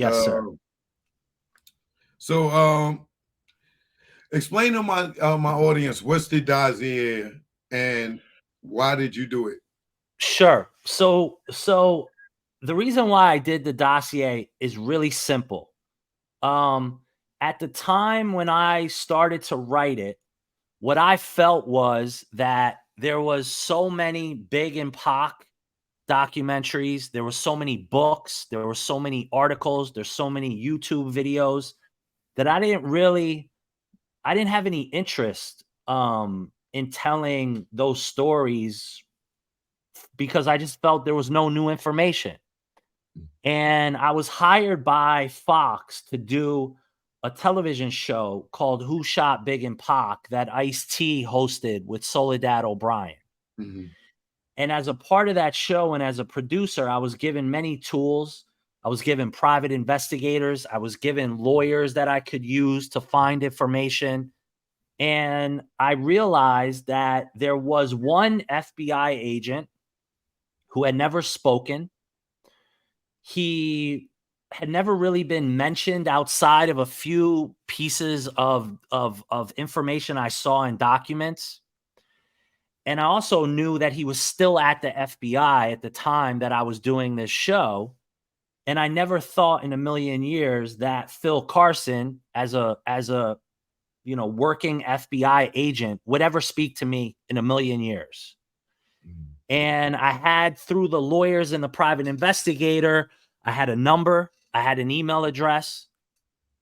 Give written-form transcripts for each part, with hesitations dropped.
Yes, sir. So explain to my audience what's the dossier and why did you do it? Sure. So the reason why I did the dossier is really simple. Um, at the time when I started to write it, what I felt was that there was so many Big and Pac documentaries, there were so many books, there were so many articles, there's so many YouTube videos that I didn't have any interest in telling those stories because I just felt there was no new information. And I was hired by Fox to do a television show called Who Shot Big and Pac that Ice-T hosted with Soledad O'Brien. Mhm. And as a part of that show and as a producer, I was given many tools. I was given private investigators. I was given lawyers that I could use to find information. And I realized that there was one FBI agent who had never spoken. He had never really been mentioned outside of a few pieces of information I saw in documents. And I also knew that he was still at the FBI at the time that I was doing this show. And I never thought in a million years that Phil Carson, as a working FBI agent, would ever speak to me in a million years. And I had, through the lawyers and the private investigator, I had a number, I had an email address.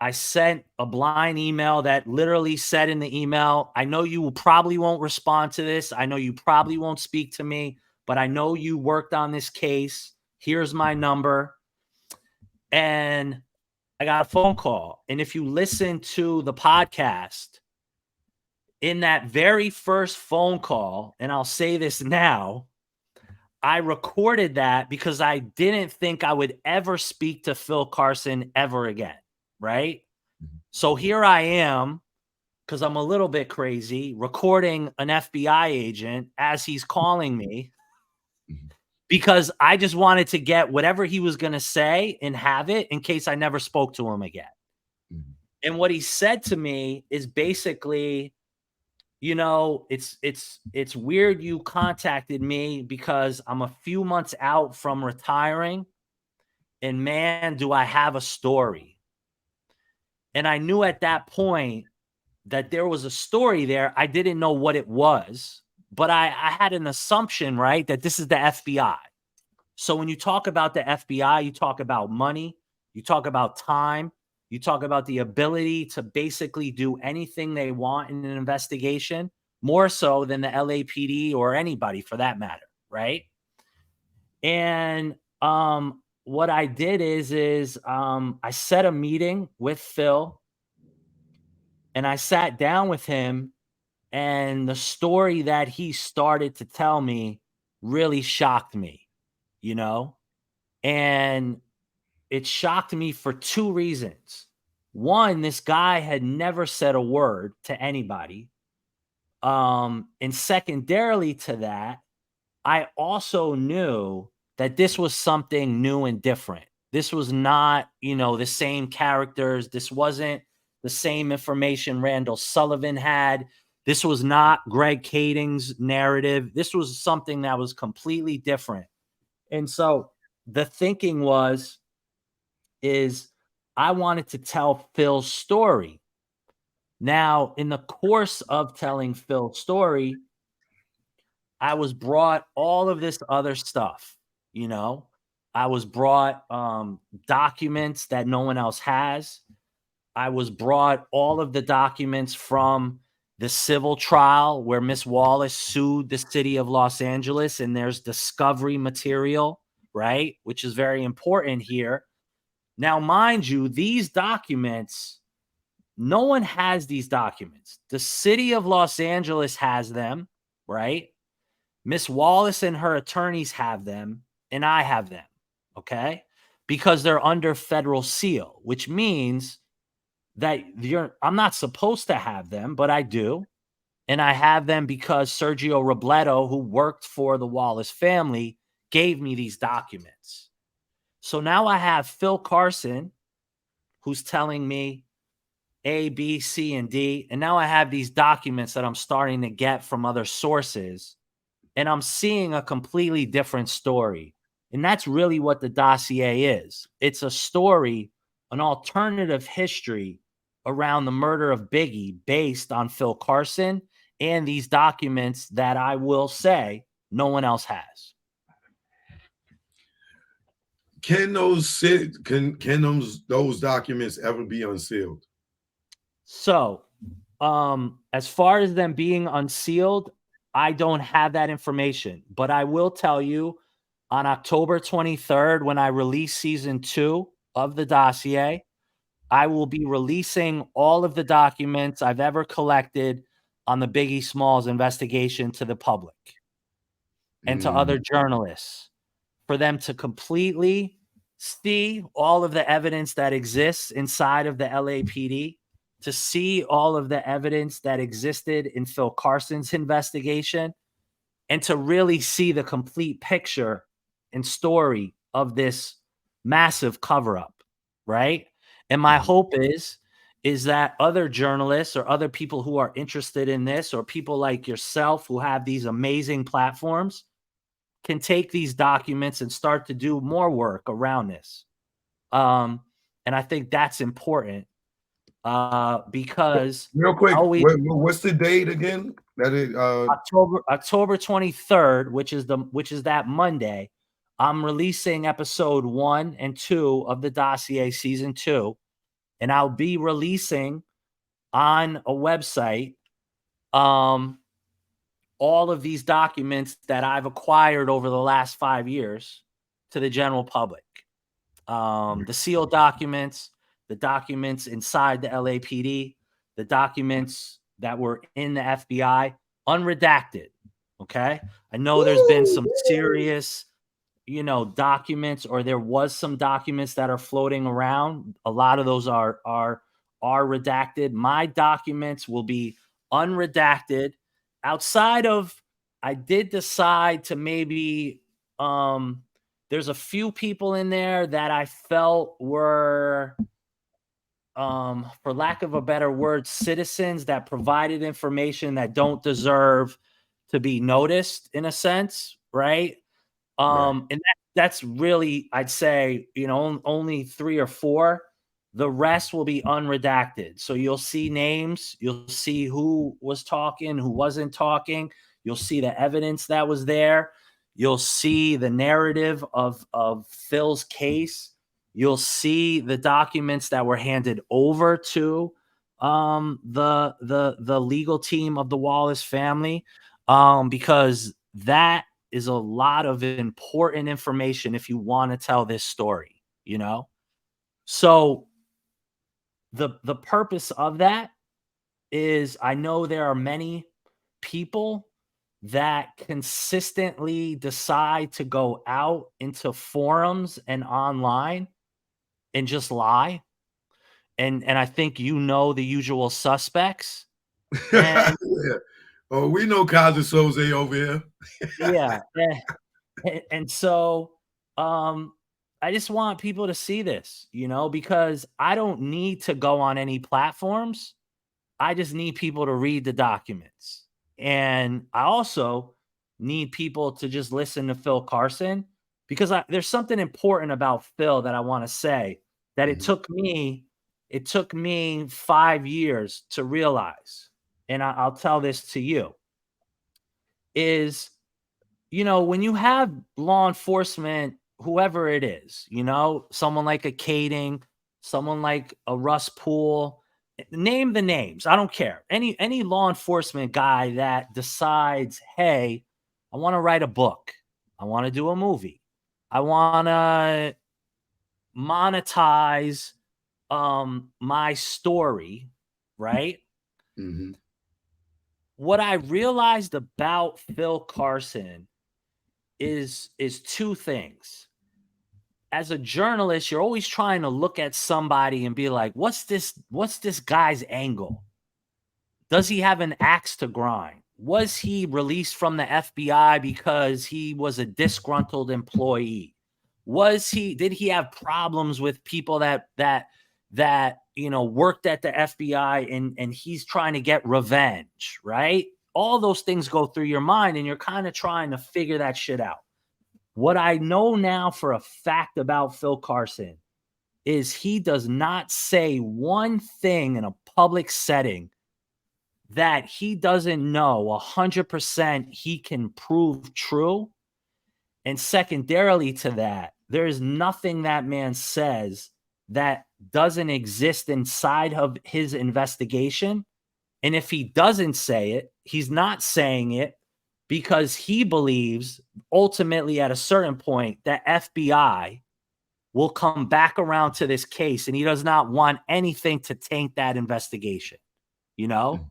I sent a blind email that literally said in the email, I know you probably won't respond to this. I know you probably won't speak to me, but I know you worked on this case. Here's my number. And I got a phone call. And if you listen to the podcast, in that very first phone call, and I'll say this now, I recorded that because I didn't think I would ever speak to Phil Carson ever again, right? So here I am, because I'm a little bit crazy, recording an FBI agent as he's calling me because I just wanted to get whatever he was going to say and have it in case I never spoke to him again. And what he said to me is basically, it's weird you contacted me because I'm a few months out from retiring, and man, do I have a story. And I knew at that point that there was a story there. I didn't know what it was, but I had an assumption, right, that this is the FBI. So when you talk about the FBI, you talk about money, you talk about time, you talk about the ability to basically do anything they want in an investigation, more so than the LAPD or anybody for that matter, right? And what I did is I set a meeting with Phil and I sat down with him, and the story that he started to tell me really shocked me, you know? And it shocked me for two reasons. One, this guy had never said a word to anybody. And secondarily to that, I also knew that this was something new and different. This was not, the same characters. This wasn't the same information Randall Sullivan had. This was not Greg Kading's narrative. This was something that was completely different. And so the thinking is I wanted to tell Phil's story. Now, in the course of telling Phil's story, I was brought all of this other stuff, you know. I was brought documents that no one else has. I was brought all of the documents from the civil trial where Miss Wallace sued the city of Los Angeles, and there's discovery material, right? Which is very important here. Now, mind you, these documents, no one has these documents. The city of Los Angeles has them, right? Miss Wallace and her attorneys have them, and I have them, okay? Because they're under federal seal, which means that I'm not supposed to have them, but I do. And I have them because Sergio Robledo, who worked for the Wallace family, gave me these documents. So now I have Phil Carson who's telling me A, B, C, and D. And now I have these documents that I'm starting to get from other sources, and I'm seeing a completely different story. And that's really what the dossier is. It's a story, an alternative history around the murder of Biggie based on Phil Carson and these documents that I will say no one else has. Can those documents ever be unsealed? So, as far as them being unsealed, I don't have that information, but I will tell you on October 23rd, when I release season 2 of the dossier, I will be releasing all of the documents I've ever collected on the Biggie Smalls investigation to the public and to other journalists for them to completely see all of the evidence that exists inside of the LAPD, to see all of the evidence that existed in Phil Carson's investigation, and to really see the complete picture and story of this massive cover up, right? And my hope is that other journalists or other people who are interested in this, or people like yourself who have these amazing platforms, can take these documents and start to do more work around this. And I think that's important because Real quick, always what's the date again? That it October 23rd, which is that Monday, I'm releasing episode 1 and 2 of the dossier season 2, and I'll be releasing on a website all of these documents that I've acquired over the last 5 years to the general public. The sealed documents, the documents inside the LAPD, the documents that were in the FBI, unredacted. Okay. I know there's been some serious, documents, or there was some documents that are floating around. A lot of those are redacted. My documents will be unredacted. Outside of, I did decide to maybe there's a few people in there that I felt were for lack of a better word, citizens that provided information that don't deserve to be noticed, in a sense, right? And that's really, I'd say, only 3 or 4. The rest will be unredacted. So you'll see names, you'll see who was talking, who wasn't talking. You'll see the evidence that was there. You'll see the narrative of Phil's case. You'll see the documents that were handed over to the legal team of the Wallace family, because that is a lot of important information if you want to tell this story, So the purpose of that is, I know there are many people that consistently decide to go out into forums and online and just lie. And I think the usual suspects. yeah. And Oh, we know Kaiser Soze over here. yeah. And so I just want people to see this, because I don't need to go on any platforms. I just need people to read the documents. And I also need people to just listen to Phil Carson, because there's something important about Phil that I want to say, that it took me 5 years to realize. And I'll tell this to you is, when you have law enforcement, whoever it is, someone like a Kading, someone like a Russ Poole, name the names. I don't care. Any law enforcement guy that decides, hey, I want to write a book. I want to do a movie. I want to monetize my story, right? What I realized about Phil Carson is 2 things. As a journalist, you're always trying to look at somebody and be like, what's this guy's angle? Does he have an axe to grind? Was he released from the FBI because he was a disgruntled employee? Did he have problems with people that that, you know, worked at the FBI and he's trying to get revenge, right? All those things go through your mind and you're kind of trying to figure that shit out. What I know now for a fact about Phil Carson is he does not say one thing in a public setting that he doesn't know 100% he can prove true. And secondarily to that, there is nothing that man says that doesn't exist inside of his investigation. And if he doesn't say it, he's not saying it because he believes ultimately at a certain point that FBI will come back around to this case and he does not want anything to taint that investigation, you know?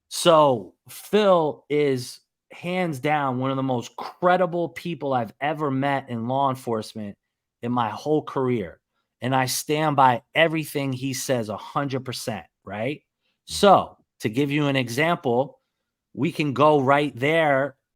So Phil is hands down one of the most credible people I've ever met in law enforcement in my whole career. And I stand by everything he says 100%, right? So to give you an example, we can go right there